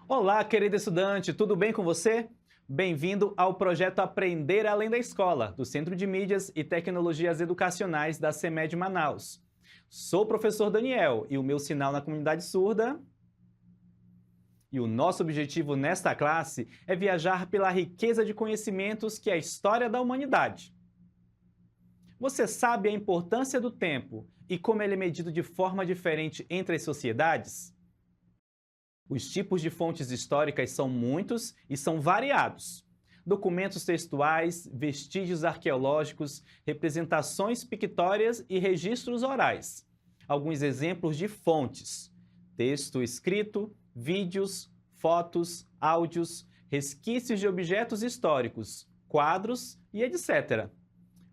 Olá, querido estudante, tudo bem com você? Bem-vindo ao projeto Aprender Além da Escola, do Centro de Mídias e Tecnologias Educacionais da CEMED Manaus. Sou o professor Daniel e o meu sinal na comunidade surda. E o nosso objetivo nesta classe é viajar pela riqueza de conhecimentos que é a história da humanidade. Você sabe a importância do tempo e como ele é medido de forma diferente entre as sociedades? Os tipos de fontes históricas são muitos e são variados. Documentos textuais, vestígios arqueológicos, representações pictóricas e registros orais. Alguns exemplos de fontes: texto escrito, vídeos, fotos, áudios, resquícios de objetos históricos, quadros e etc.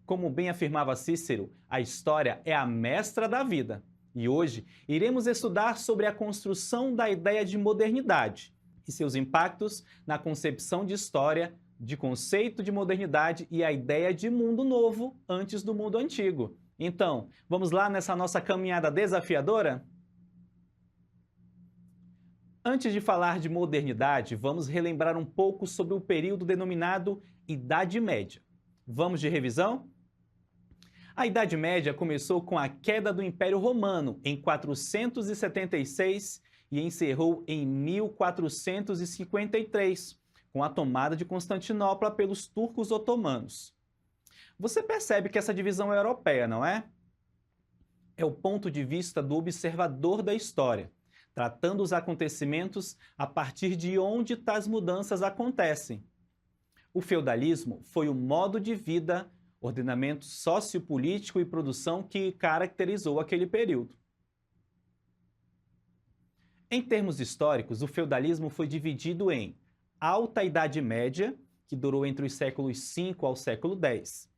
Como bem afirmava Cícero, a história é a mestra da vida. E hoje iremos estudar sobre a construção da ideia de modernidade e seus impactos na concepção de história, de conceito de modernidade e a ideia de mundo novo antes do mundo antigo. Então, vamos lá nessa nossa caminhada desafiadora? Antes de falar de modernidade, vamos relembrar um pouco sobre o período denominado Idade Média. Vamos de revisão? A Idade Média começou com a queda do Império Romano em 476 e encerrou em 1453, com a tomada de Constantinopla pelos turcos otomanos. Você percebe que essa divisão é europeia, não é? É o ponto de vista do observador da história, tratando os acontecimentos a partir de onde tais mudanças acontecem. O feudalismo foi o modo de vida, ordenamento sociopolítico e produção que caracterizou aquele período. Em termos históricos, o feudalismo foi dividido em Alta Idade Média, que durou entre os séculos V ao século X.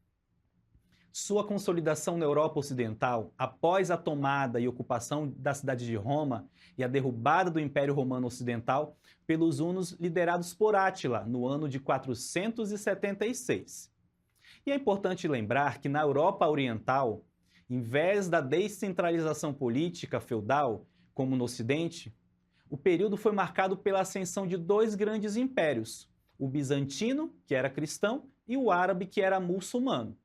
Sua consolidação na Europa Ocidental, após a tomada e ocupação da cidade de Roma e a derrubada do Império Romano Ocidental pelos hunos liderados por Átila, no ano de 476. E é importante lembrar que na Europa Oriental, em vez da descentralização política feudal, como no Ocidente, o período foi marcado pela ascensão de dois grandes impérios, o bizantino, que era cristão, e o árabe, que era muçulmano.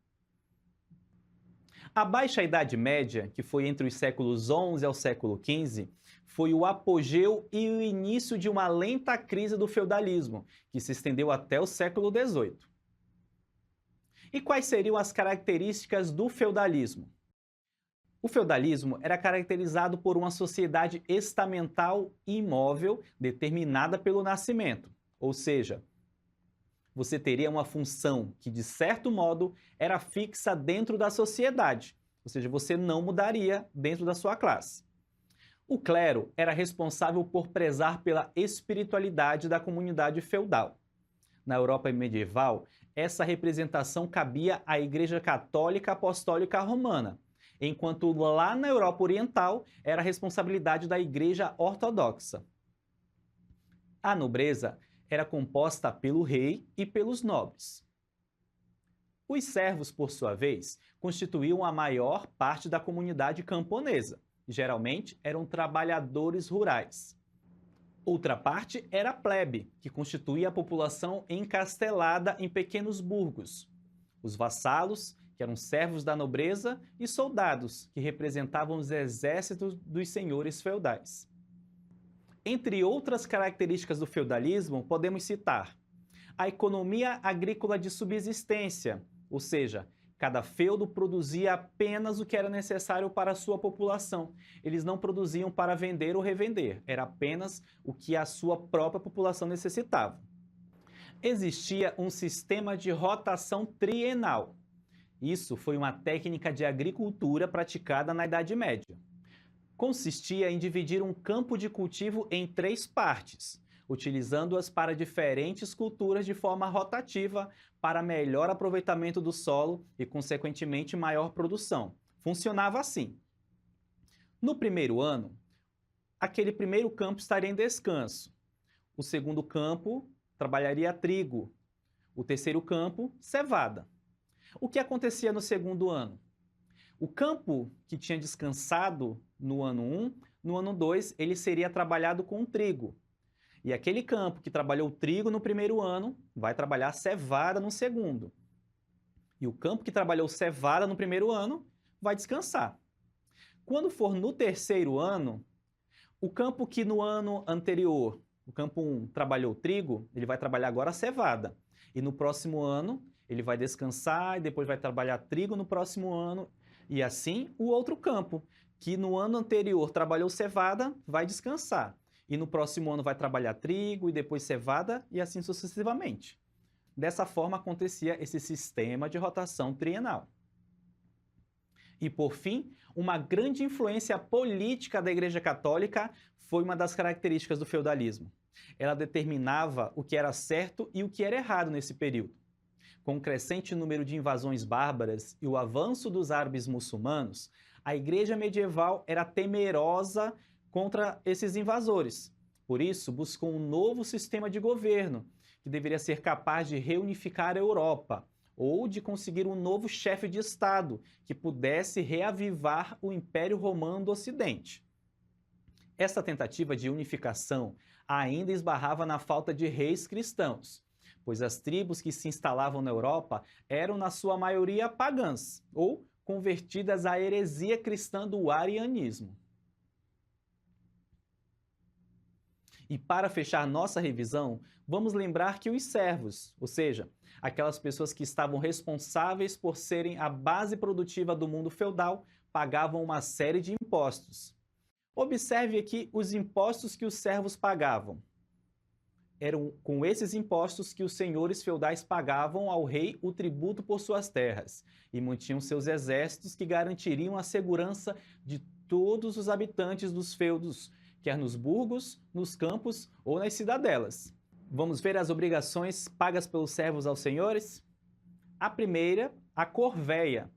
A Baixa Idade Média, que foi entre os séculos XI ao século XV, foi o apogeu e o início de uma lenta crise do feudalismo, que se estendeu até o século XVIII. E quais seriam as características do feudalismo? O feudalismo era caracterizado por uma sociedade estamental e imóvel determinada pelo nascimento, ou seja, você teria uma função que, de certo modo, era fixa dentro da sociedade, ou seja, você não mudaria dentro da sua classe. O clero era responsável por prezar pela espiritualidade da comunidade feudal. Na Europa medieval, essa representação cabia à Igreja Católica Apostólica Romana, enquanto lá na Europa Oriental era a responsabilidade da Igreja Ortodoxa. A nobreza era composta pelo rei e pelos nobres. Os servos, por sua vez, constituíam a maior parte da comunidade camponesa. Geralmente eram trabalhadores rurais. Outra parte era a plebe, que constituía a população encastelada em pequenos burgos. Os vassalos, que eram servos da nobreza, e soldados, que representavam os exércitos dos senhores feudais. Entre outras características do feudalismo, podemos citar a economia agrícola de subsistência, ou seja, cada feudo produzia apenas o que era necessário para a sua população. Eles não produziam para vender ou revender, era apenas o que a sua própria população necessitava. Existia um sistema de rotação trienal. Isso foi uma técnica de agricultura praticada na Idade Média. Consistia em dividir um campo de cultivo em 3 partes, utilizando-as para diferentes culturas de forma rotativa para melhor aproveitamento do solo e, consequentemente, maior produção. Funcionava assim. No primeiro ano, aquele primeiro campo estaria em descanso. O segundo campo trabalharia trigo. O terceiro campo, cevada. O que acontecia no segundo ano? O campo que tinha descansado no ano 1, no ano 2, ele seria trabalhado com trigo. E aquele campo que trabalhou trigo no primeiro ano vai trabalhar cevada no segundo. E o campo que trabalhou cevada no primeiro ano vai descansar. Quando for no terceiro ano, o campo que no ano anterior, o campo 1, trabalhou trigo, ele vai trabalhar agora a cevada. E no próximo ano, ele vai descansar e depois vai trabalhar trigo no próximo ano. E assim, o outro campo, que no ano anterior trabalhou cevada, vai descansar. E no próximo ano vai trabalhar trigo e depois cevada e assim sucessivamente. Dessa forma acontecia esse sistema de rotação trienal. E por fim, uma grande influência política da Igreja Católica foi uma das características do feudalismo. Ela determinava o que era certo e o que era errado nesse período. Com o crescente número de invasões bárbaras e o avanço dos árabes muçulmanos, a Igreja medieval era temerosa contra esses invasores. Por isso, buscou um novo sistema de governo, que deveria ser capaz de reunificar a Europa, ou de conseguir um novo chefe de Estado, que pudesse reavivar o Império Romano do Ocidente. Essa tentativa de unificação ainda esbarrava na falta de reis cristãos, pois as tribos que se instalavam na Europa eram, na sua maioria, pagãs, ou convertidas à heresia cristã do arianismo. E para fechar nossa revisão, vamos lembrar que os servos, ou seja, aquelas pessoas que estavam responsáveis por serem a base produtiva do mundo feudal, pagavam uma série de impostos. Observe aqui os impostos que os servos pagavam. Eram com esses impostos que os senhores feudais pagavam ao rei o tributo por suas terras e mantinham seus exércitos que garantiriam a segurança de todos os habitantes dos feudos, quer nos burgos, nos campos ou nas cidadelas. Vamos ver as obrigações pagas pelos servos aos senhores? A primeira, a corvéia,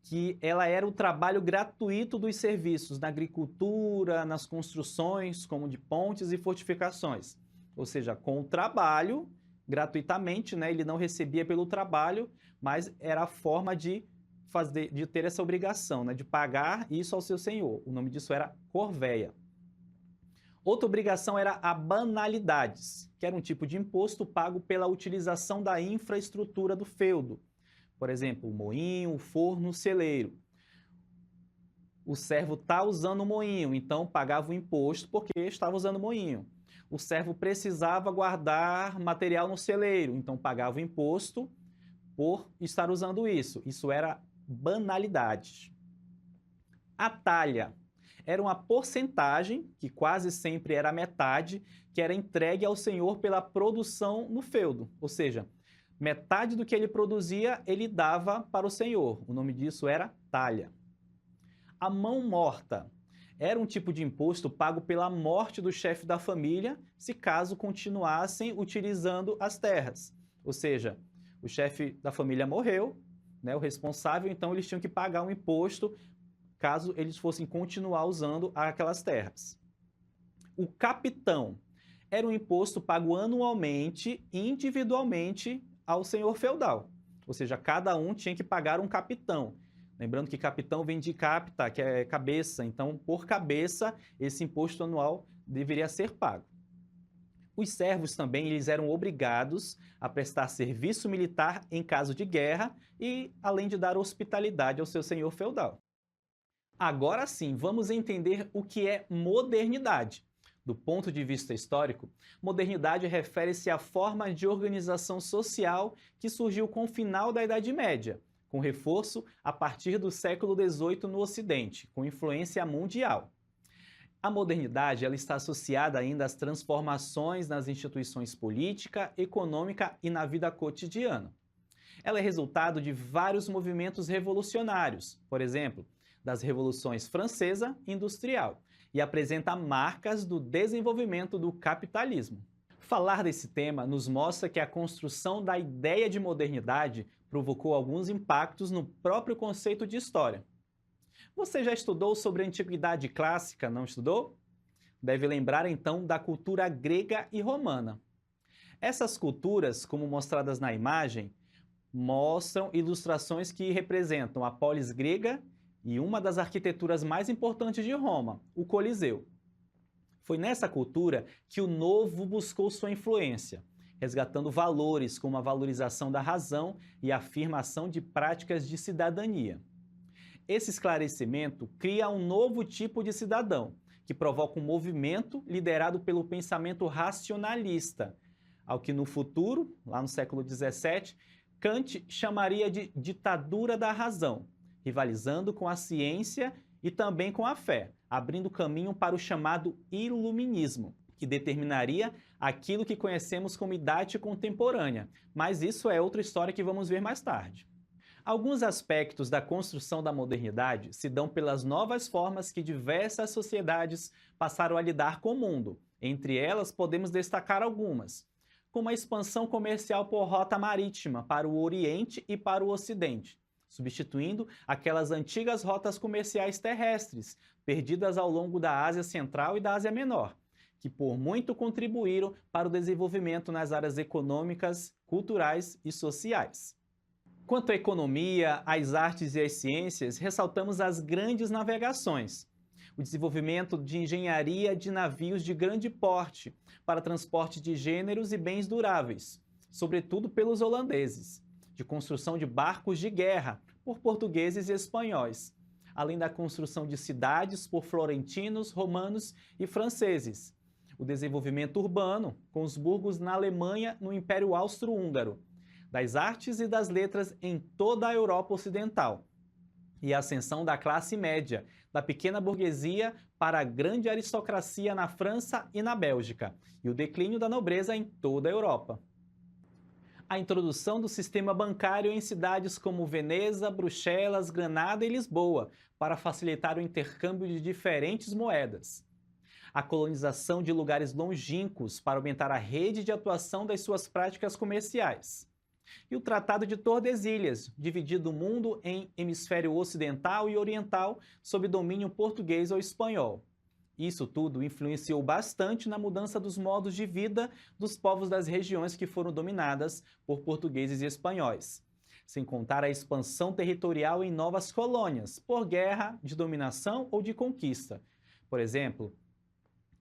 que ela era o trabalho gratuito dos serviços na agricultura, nas construções, como de pontes e fortificações. Ou seja, com o trabalho, gratuitamente, né? Ele não recebia pelo trabalho, mas era a forma de ter essa obrigação, né? De pagar isso ao seu senhor. O nome disso era corvéia. Outra obrigação era a banalidades, que era um tipo de imposto pago pela utilização da infraestrutura do feudo. Por exemplo, o moinho, o forno, o celeiro. O servo está usando o moinho, então pagava o imposto porque estava usando o moinho. O servo precisava guardar material no celeiro, então pagava o imposto por estar usando isso. Isso era banalidade. A talha era uma porcentagem, que quase sempre era a metade, que era entregue ao senhor pela produção no feudo. Ou seja, metade do que ele produzia, ele dava para o senhor. O nome disso era talha. A mão morta era um tipo de imposto pago pela morte do chefe da família, se caso continuassem utilizando as terras. Ou seja, o chefe da família morreu, né, o responsável, então eles tinham que pagar um imposto caso eles fossem continuar usando aquelas terras. O capitão era um imposto pago anualmente, individualmente, ao senhor feudal. Ou seja, cada um tinha que pagar um capitão. Lembrando que capitão vem de capta, que é cabeça. Então, por cabeça, esse imposto anual deveria ser pago. Os servos também eles eram obrigados a prestar serviço militar em caso de guerra e, além de dar hospitalidade ao seu senhor feudal. Agora sim, vamos entender o que é modernidade. Do ponto de vista histórico, modernidade refere-se à forma de organização social que surgiu com o final da Idade Média, com reforço a partir do século XVIII no Ocidente, com influência mundial. A modernidade ela está associada ainda às transformações nas instituições política, econômica e na vida cotidiana. Ela é resultado de vários movimentos revolucionários, por exemplo, das revoluções francesa e industrial, e apresenta marcas do desenvolvimento do capitalismo. Falar desse tema nos mostra que a construção da ideia de modernidade provocou alguns impactos no próprio conceito de história. Você já estudou sobre a antiguidade clássica, não estudou? Deve lembrar então da cultura grega e romana. Essas culturas, como mostradas na imagem, mostram ilustrações que representam a polis grega e uma das arquiteturas mais importantes de Roma, o Coliseu. Foi nessa cultura que o novo buscou sua influência, resgatando valores como a valorização da razão e a afirmação de práticas de cidadania. Esse esclarecimento cria um novo tipo de cidadão, que provoca um movimento liderado pelo pensamento racionalista, ao que no futuro, lá no século XVII, Kant chamaria de ditadura da razão, rivalizando com a ciência e também com a fé, abrindo caminho para o chamado iluminismo, que determinaria aquilo que conhecemos como idade contemporânea, mas isso é outra história que vamos ver mais tarde. Alguns aspectos da construção da modernidade se dão pelas novas formas que diversas sociedades passaram a lidar com o mundo. Entre elas, podemos destacar algumas, como a expansão comercial por rota marítima para o Oriente e para o Ocidente, substituindo aquelas antigas rotas comerciais terrestres, perdidas ao longo da Ásia Central e da Ásia Menor, que por muito contribuíram para o desenvolvimento nas áreas econômicas, culturais e sociais. Quanto à economia, às artes e às ciências, ressaltamos as grandes navegações, o desenvolvimento de engenharia de navios de grande porte para transporte de gêneros e bens duráveis, sobretudo pelos holandeses, de construção de barcos de guerra por portugueses e espanhóis, além da construção de cidades por florentinos, romanos e franceses, o desenvolvimento urbano com os burgos na Alemanha no Império Austro-Húngaro, das artes e das letras em toda a Europa Ocidental, e a ascensão da classe média, da pequena burguesia para a grande aristocracia na França e na Bélgica, e o declínio da nobreza em toda a Europa. A introdução do sistema bancário em cidades como Veneza, Bruxelas, Granada e Lisboa, para facilitar o intercâmbio de diferentes moedas. A colonização de lugares longínquos para aumentar a rede de atuação das suas práticas comerciais. E o Tratado de Tordesilhas, dividindo o mundo em hemisfério ocidental e oriental sob domínio português ou espanhol. Isso tudo influenciou bastante na mudança dos modos de vida dos povos das regiões que foram dominadas por portugueses e espanhóis, sem contar a expansão territorial em novas colônias, por guerra, de dominação ou de conquista. Por exemplo,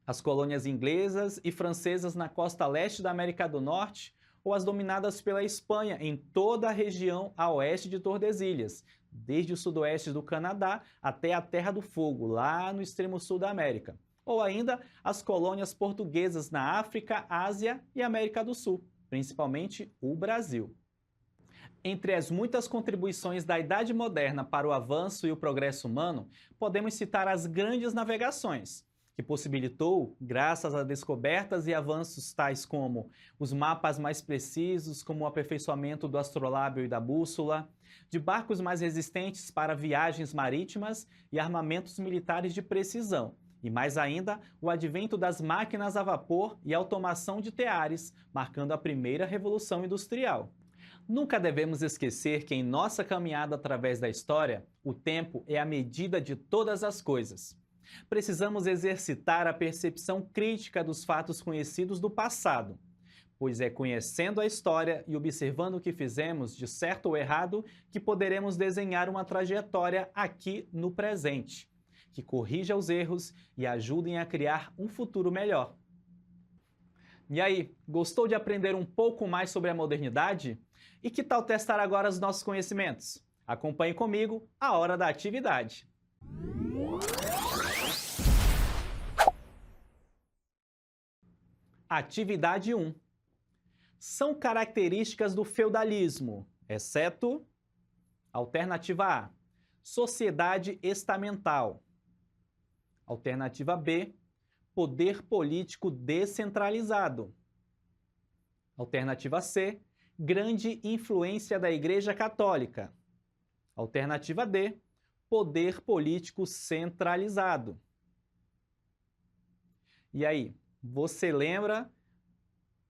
as colônias inglesas e francesas na costa leste da América do Norte, ou as dominadas pela Espanha em toda a região a oeste de Tordesilhas, desde o sudoeste do Canadá até a Terra do Fogo, lá no extremo sul da América. Ou ainda as colônias portuguesas na África, Ásia e América do Sul, principalmente o Brasil. Entre as muitas contribuições da Idade Moderna para o avanço e o progresso humano, podemos citar as grandes navegações, que possibilitou, graças a descobertas e avanços tais como os mapas mais precisos, como o aperfeiçoamento do astrolábio e da bússola, de barcos mais resistentes para viagens marítimas e armamentos militares de precisão, e mais ainda, o advento das máquinas a vapor e automação de teares, marcando a primeira revolução industrial. Nunca devemos esquecer que em nossa caminhada através da história, o tempo é a medida de todas as coisas. Precisamos exercitar a percepção crítica dos fatos conhecidos do passado, pois é conhecendo a história e observando o que fizemos, de certo ou errado, que poderemos desenhar uma trajetória aqui no presente, que corrija os erros e ajudem a criar um futuro melhor. E aí, gostou de aprender um pouco mais sobre a modernidade? E que tal testar agora os nossos conhecimentos? Acompanhe comigo a Hora da Atividade. Atividade 1. São características do feudalismo, exceto alternativa A, sociedade estamental. Alternativa B, poder político descentralizado. Alternativa C, grande influência da Igreja Católica. Alternativa D, poder político centralizado. E aí? Você lembra?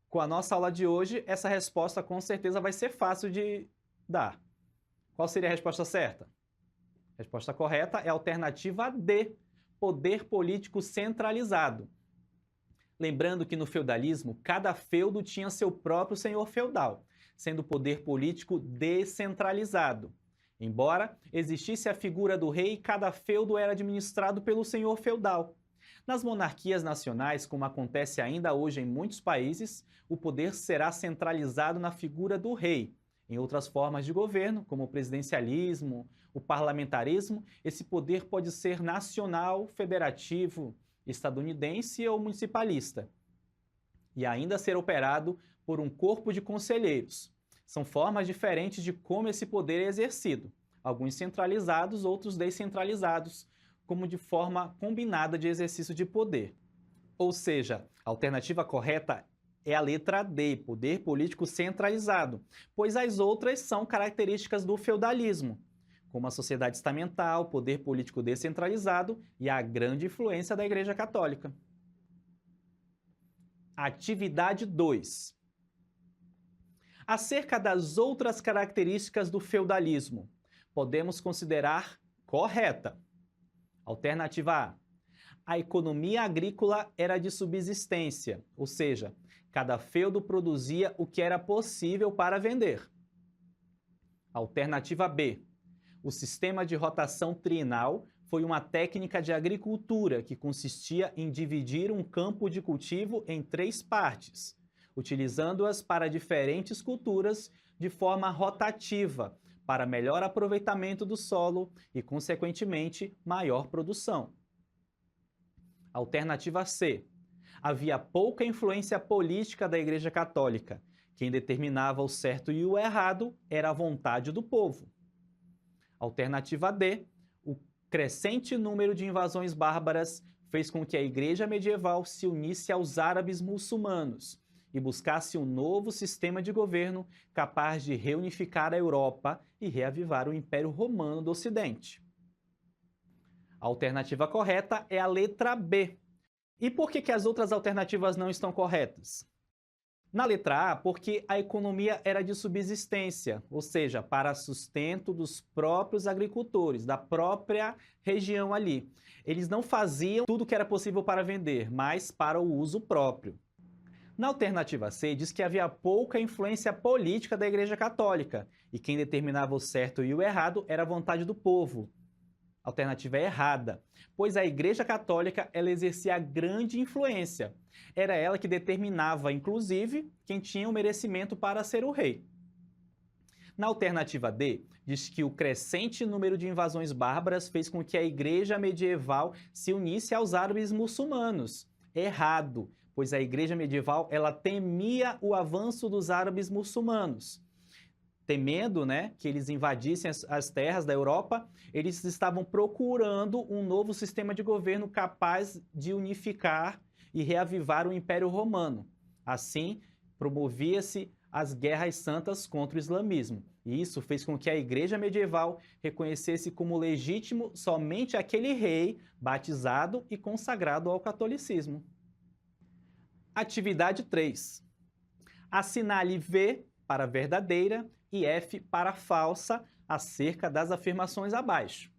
Com a nossa aula de hoje, essa resposta com certeza vai ser fácil de dar. Qual seria a resposta certa? A resposta correta é a alternativa D, poder político centralizado. Lembrando que no feudalismo, cada feudo tinha seu próprio senhor feudal, sendo o poder político descentralizado. Embora existisse a figura do rei, cada feudo era administrado pelo senhor feudal. Nas monarquias nacionais, como acontece ainda hoje em muitos países, o poder será centralizado na figura do rei. Em outras formas de governo, como o presidencialismo, o parlamentarismo, esse poder pode ser nacional, federativo, estadunidense ou municipalista, e ainda ser operado por um corpo de conselheiros. São formas diferentes de como esse poder é exercido, alguns centralizados, outros descentralizados, como de forma combinada de exercício de poder. Ou seja, a alternativa correta é a letra D, poder político centralizado, pois as outras são características do feudalismo, como a sociedade estamental, poder político descentralizado e a grande influência da Igreja Católica. Atividade 2. Acerca das outras características do feudalismo, podemos considerar correta. Alternativa A. A economia agrícola era de subsistência, ou seja, cada feudo produzia o que era possível para vender. Alternativa B. O sistema de rotação trienal foi uma técnica de agricultura que consistia em dividir um campo de cultivo em 3 partes, utilizando-as para diferentes culturas de forma rotativa, para melhor aproveitamento do solo e, consequentemente, maior produção. Alternativa C. Havia pouca influência política da Igreja Católica. Quem determinava o certo e o errado era a vontade do povo. Alternativa D. O crescente número de invasões bárbaras fez com que a Igreja medieval se unisse aos árabes muçulmanos e buscasse um novo sistema de governo capaz de reunificar a Europa e reavivar o Império Romano do Ocidente. A alternativa correta é a letra B. E por que as outras alternativas não estão corretas? Na letra A, porque a economia era de subsistência, ou seja, para sustento dos próprios agricultores, da própria região ali. Eles não faziam tudo o que era possível para vender, mas para o uso próprio. Na alternativa C, diz que havia pouca influência política da Igreja Católica, e quem determinava o certo e o errado era a vontade do povo. A alternativa é errada, pois a Igreja Católica ela exercia grande influência. Era ela que determinava, inclusive, quem tinha o merecimento para ser o rei. Na alternativa D, diz que o crescente número de invasões bárbaras fez com que a Igreja medieval se unisse aos árabes muçulmanos. Errado, pois a Igreja medieval ela temia o avanço dos árabes muçulmanos. Temendo, que eles invadissem as terras da Europa, eles estavam procurando um novo sistema de governo capaz de unificar e reavivar o Império Romano. Assim, promovia-se as guerras santas contra o islamismo. E isso fez com que a Igreja medieval reconhecesse como legítimo somente aquele rei batizado e consagrado ao catolicismo. Atividade 3. Assinale V para verdadeira e F para falsa acerca das afirmações abaixo.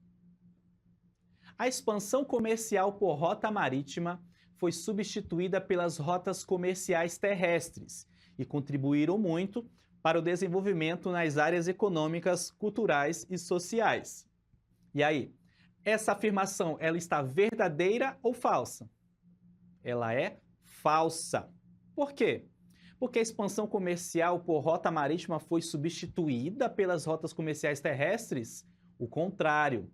A expansão comercial por rota marítima foi substituída pelas rotas comerciais terrestres e contribuíram muito para o desenvolvimento nas áreas econômicas, culturais e sociais. E aí, essa afirmação ela está verdadeira ou falsa? Ela é falsa. Por quê? Porque a expansão comercial por rota marítima foi substituída pelas rotas comerciais terrestres? O contrário.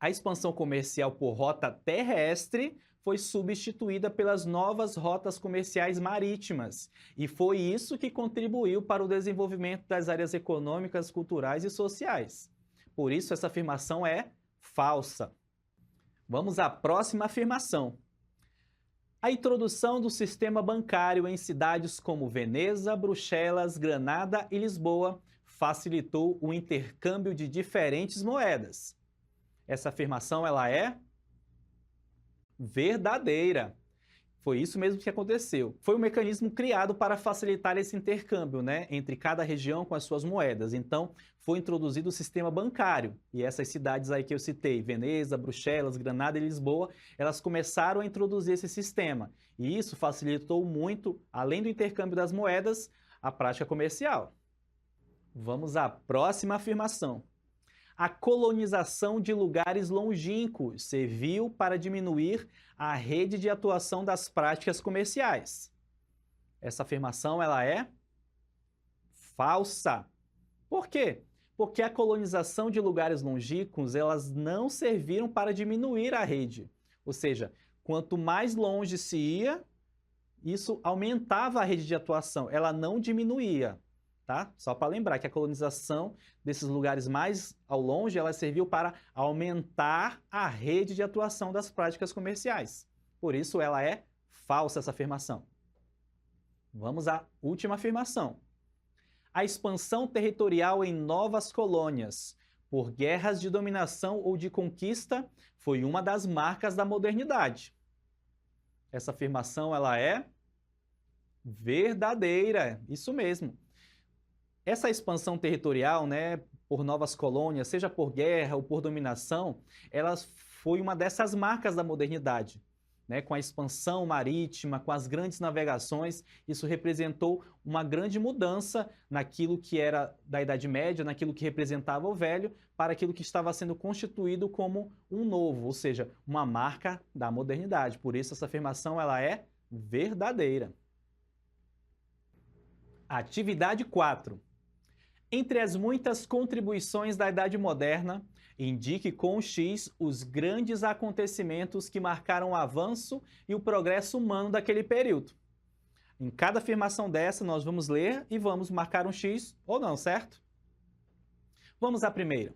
A expansão comercial por rota terrestre foi substituída pelas novas rotas comerciais marítimas. E foi isso que contribuiu para o desenvolvimento das áreas econômicas, culturais e sociais. Por isso, essa afirmação é falsa. Vamos à próxima afirmação. A introdução do sistema bancário em cidades como Veneza, Bruxelas, Granada e Lisboa facilitou o intercâmbio de diferentes moedas. Essa afirmação ela é verdadeira. Foi isso mesmo que aconteceu. Foi um mecanismo criado para facilitar esse intercâmbio, entre cada região com as suas moedas. Então, foi introduzido o sistema bancário. E essas cidades aí que eu citei, Veneza, Bruxelas, Granada e Lisboa, elas começaram a introduzir esse sistema. E isso facilitou muito, além do intercâmbio das moedas, a prática comercial. Vamos à próxima afirmação. A colonização de lugares longínquos serviu para diminuir a rede de atuação das práticas comerciais. Essa afirmação ela é falsa. Por quê? Porque a colonização de lugares longínquos elas não serviram para diminuir a rede. Ou seja, quanto mais longe se ia, isso aumentava a rede de atuação, ela não diminuía. Tá? Só para lembrar que a colonização desses lugares mais ao longe, ela serviu para aumentar a rede de atuação das práticas comerciais. Por isso ela é falsa essa afirmação. Vamos à última afirmação. A expansão territorial em novas colônias, por guerras de dominação ou de conquista, foi uma das marcas da modernidade. Essa afirmação ela é verdadeira, isso mesmo. Essa expansão territorial, né, por novas colônias, seja por guerra ou por dominação, ela foi uma dessas marcas da modernidade. Né, com a expansão marítima, com as grandes navegações, isso representou uma grande mudança naquilo que era da Idade Média, naquilo que representava o velho, para aquilo que estava sendo constituído como um novo, ou seja, uma marca da modernidade. Por isso essa afirmação ela é verdadeira. Atividade 4. Entre as muitas contribuições da Idade Moderna, indique com X os grandes acontecimentos que marcaram o avanço e o progresso humano daquele período. Em cada afirmação dessa, nós vamos ler e vamos marcar um X ou não, certo? Vamos à primeira.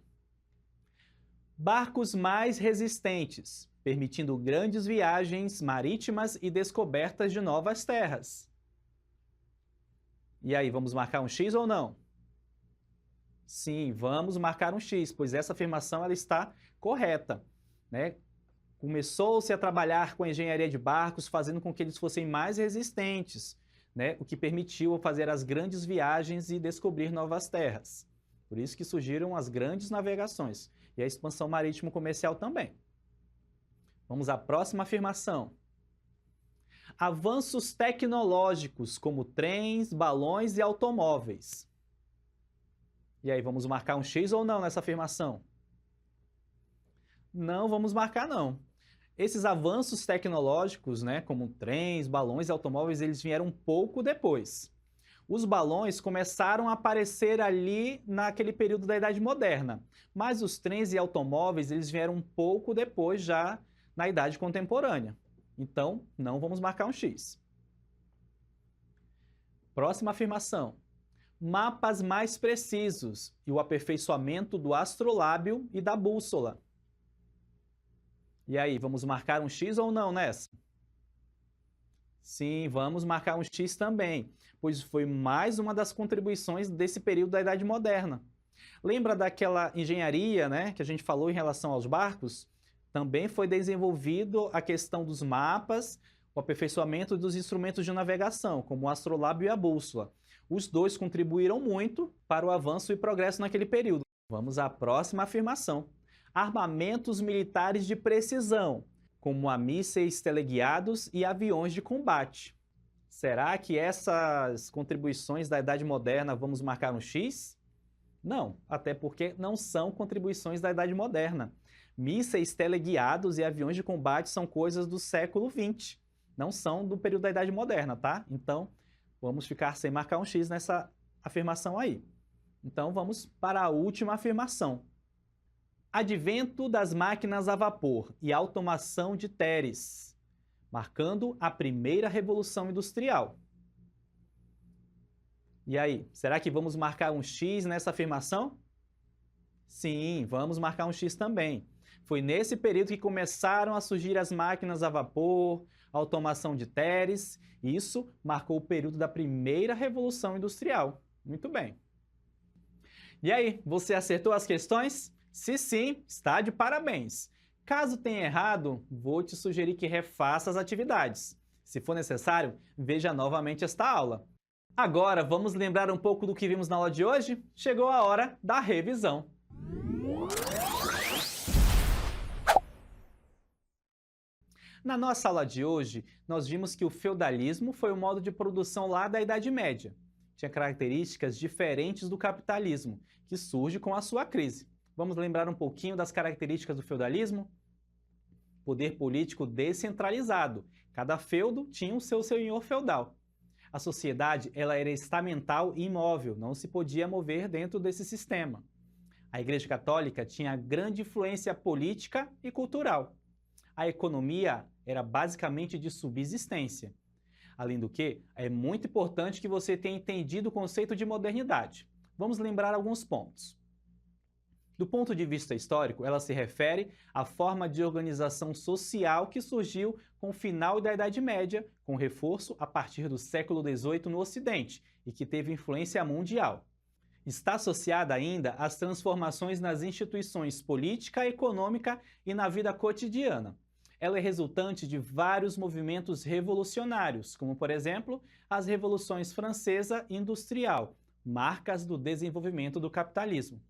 Barcos mais resistentes, permitindo grandes viagens marítimas e descobertas de novas terras. E aí, vamos marcar um X ou não? Sim, vamos marcar um X, pois essa afirmação ela está correta. Né? Começou-se a trabalhar com a engenharia de barcos, fazendo com que eles fossem mais resistentes, né? O que permitiu fazer as grandes viagens e descobrir novas terras. Por isso que surgiram as grandes navegações e a expansão marítimo-comercial também. Vamos à próxima afirmação. Avanços tecnológicos como trens, balões e automóveis. E aí, vamos marcar um X ou não nessa afirmação? Não vamos marcar não. Esses avanços tecnológicos, né, como trens, balões e automóveis, eles vieram um pouco depois. Os balões começaram a aparecer ali naquele período da Idade Moderna, mas os trens e automóveis, eles vieram um pouco depois já na Idade Contemporânea. Então, não vamos marcar um X. Próxima afirmação. Mapas mais precisos e o aperfeiçoamento do astrolábio e da bússola. E aí, vamos marcar um X ou não nessa? Sim, vamos marcar um X também, pois foi mais uma das contribuições desse período da Idade Moderna. Lembra daquela engenharia, né, que a gente falou em relação aos barcos? Também foi desenvolvido a questão dos mapas, o aperfeiçoamento dos instrumentos de navegação, como o astrolábio e a bússola. Os dois contribuíram muito para o avanço e progresso naquele período. Vamos à próxima afirmação. Armamentos militares de precisão, como a mísseis teleguiados e aviões de combate. Será que essas contribuições da Idade Moderna vamos marcar um X? Não, até porque não são contribuições da Idade Moderna. Mísseis teleguiados e aviões de combate são coisas do século XX, não são do período da Idade Moderna, tá? Então, vamos ficar sem marcar um X nessa afirmação aí. Então, vamos para a última afirmação. Advento das máquinas a vapor e automação de Teres, marcando a primeira revolução industrial. E aí, será que vamos marcar um X nessa afirmação? Sim, vamos marcar um X também. Foi nesse período que começaram a surgir as máquinas a vapor, a automação de Teres, e isso marcou o período da primeira revolução industrial. Muito bem. E aí, você acertou as questões? Se sim, está de parabéns. Caso tenha errado, vou te sugerir que refaça as atividades. Se for necessário, veja novamente esta aula. Agora, vamos lembrar um pouco do que vimos na aula de hoje? Chegou a hora da revisão. Na nossa aula de hoje, nós vimos que o feudalismo foi um modo de produção lá da Idade Média. Tinha características diferentes do capitalismo, que surge com a sua crise. Vamos lembrar um pouquinho das características do feudalismo? Poder político descentralizado. Cada feudo tinha o seu senhor feudal. A sociedade ela era estamental e imóvel, não se podia mover dentro desse sistema. A Igreja Católica tinha grande influência política e cultural. A economia era basicamente de subsistência. Além do que, é muito importante que você tenha entendido o conceito de modernidade. Vamos lembrar alguns pontos. Do ponto de vista histórico, ela se refere à forma de organização social que surgiu com o final da Idade Média, com reforço a partir do século XVIII no Ocidente e que teve influência mundial. Está associada ainda às transformações nas instituições política, econômica e na vida cotidiana. Ela é resultante de vários movimentos revolucionários, como, por exemplo, as revoluções francesa e industrial, marcas do desenvolvimento do capitalismo.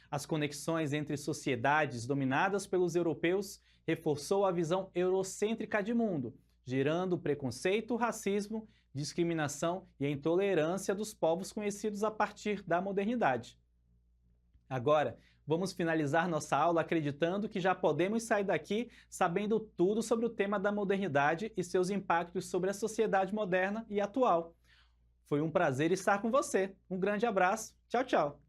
As conexões entre sociedades dominadas pelos europeus reforçou a visão eurocêntrica de mundo, gerando preconceito, racismo, discriminação e a intolerância dos povos conhecidos a partir da modernidade. Agora, vamos finalizar nossa aula acreditando que já podemos sair daqui sabendo tudo sobre o tema da modernidade e seus impactos sobre a sociedade moderna e atual. Foi um prazer estar com você. Um grande abraço. Tchau, tchau.